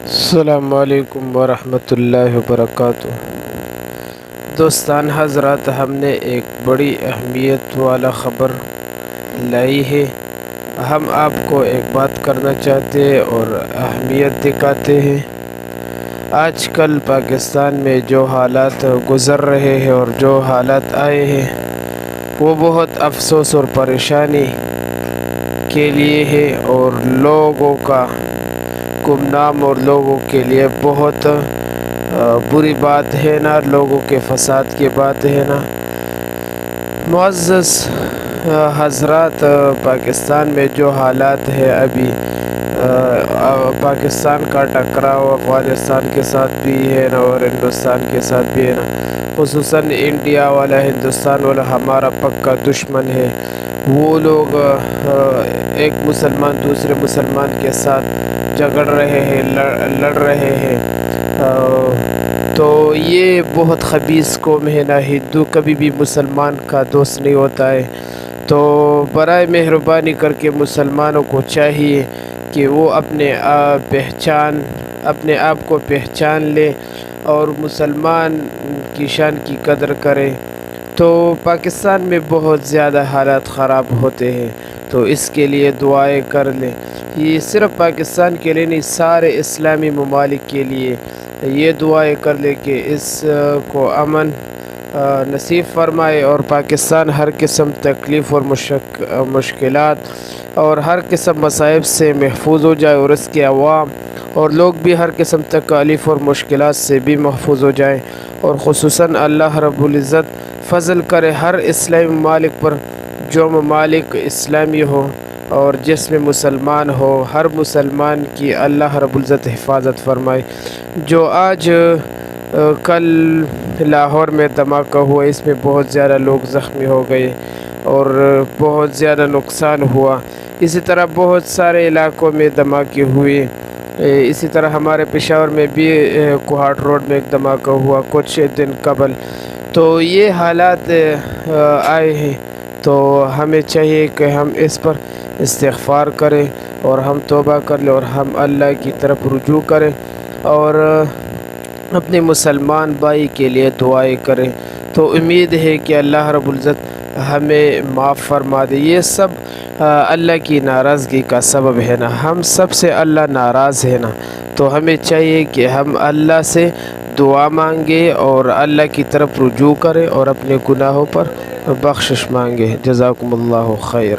السلام علیکم ورحمۃ اللہ وبرکاتہ۔ دوستان حضرات، ہم نے ایک بڑی اہمیت والا خبر لائی ہے۔ ہم آپ کو ایک بات کرنا چاہتے ہیں اور اہمیت دکھاتے ہیں۔ آج کل پاکستان میں جو حالات گزر رہے ہیں اور جو حالات آئے ہیں وہ بہت افسوس اور پریشانی کے لیے ہے، اور لوگوں کا گمنام اور لوگوں کے لیے بہت بری بات ہے نا، لوگوں کے فساد کی بات ہے نا۔ معزز حضرات، پاکستان میں جو حالات ہے ابھی، پاکستان کا ٹکراؤ افغانستان کے ساتھ بھی ہے نا اور ہندوستان کے ساتھ بھی ہے نا۔ خصوصاً انڈیا والا، ہندوستان والا ہمارا پکا دشمن ہے۔ وہ لوگ ایک مسلمان دوسرے مسلمان کے ساتھ جھگڑ رہے ہیں، لڑ رہے ہیں، تو یہ بہت خبیث قوم ہے نا۔ ہندو کبھی بھی مسلمان کا دوست نہیں ہوتا ہے۔ تو برائے مہربانی کر کے مسلمانوں کو چاہیے کہ وہ اپنے آپ کو پہچان لے اور مسلمان کی شان کی قدر کرے۔ تو پاکستان میں بہت زیادہ حالات خراب ہوتے ہیں، تو اس کے لیے دعائیں کر لیں۔ یہ صرف پاکستان کے لیے نہیں، سارے اسلامی ممالک کے لیے یہ دعائیں کر لیں کہ اس کو امن نصیب فرمائے اور پاکستان ہر قسم تکلیف اور مشکلات اور ہر قسم مصائب سے محفوظ ہو جائے، اور اس کے عوام اور لوگ بھی ہر قسم تکالیف اور مشکلات سے بھی محفوظ ہو جائیں، اور خصوصاً اللہ رب العزت فضل کرے ہر اسلامی ممالک پر، جو ممالک اسلامی ہو اور جس میں مسلمان ہو، ہر مسلمان کی اللہ رب العزت حفاظت فرمائے۔ جو آج کل لاہور میں دھماکہ ہوا، اس میں بہت زیادہ لوگ زخمی ہو گئے اور بہت زیادہ نقصان ہوا۔ اسی طرح بہت سارے علاقوں میں دھماکے ہوئے۔ اسی طرح ہمارے پشاور میں بھی کوہاٹ روڈ میں ایک دھماکہ ہوا کچھ دن قبل۔ تو یہ حالات آئے ہیں، تو ہمیں چاہیے کہ ہم اس پر استغفار کریں اور ہم توبہ کر لیں اور ہم اللہ کی طرف رجوع کریں اور اپنے مسلمان بھائی کے لیے دعائیں کریں۔ تو امید ہے کہ اللہ رب العزت ہمیں معاف فرما دے۔ یہ سب اللہ کی ناراضگی کا سبب ہے نا، ہم سب سے اللہ ناراض ہے نا، تو ہمیں چاہیے کہ ہم اللہ سے دعا مانگے اور اللہ کی طرف رجوع کریں اور اپنے گناہوں پر بخشش مانگے۔ جزاکم اللہ خیر۔